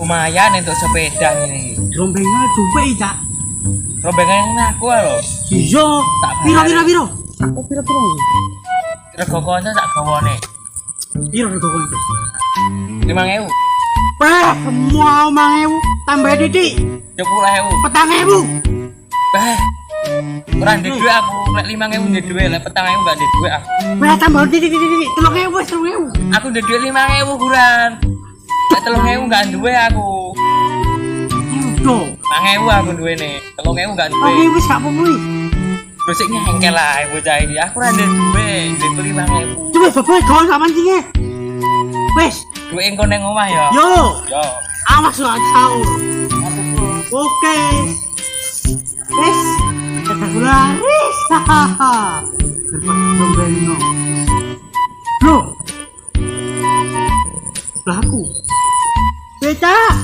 lumayan untuk sepeda ini. Rombengane dhuwit iki, Cak. Rombongan aku lho. Iya. Tak Piro bayar. piro? Aku piro. Rego kanca tak gawane. Piro rego kowe? 5.000. Mau 5.000 tambah titik 10.000. 4.000. Ora ndek dhuwit aku, lek 5.000 ndek dhuwit, lek 4.000 gak ndek dhuwit aku. Tambah titik 3.000 wis 3.000. Aku ndek dhuwit 5.000 kurang. Lek 3.000 gak duwe aku. Yo. 5.000 aku duwene. 3.000 gak duwe. Oke wis gak apa-apa wis. Besiknya hengkel lah bocah iki. Aku ora ndek dhuwit, ndek 5.000. Coba bapak gawan sak mancingnya. Wis. Duwe engko nang omah ya. Yo. Yo. Awas lo sahur. Oke. Wis. Spektakuler. Hahaha. Rombengno. Loh. Lah aku. Beca.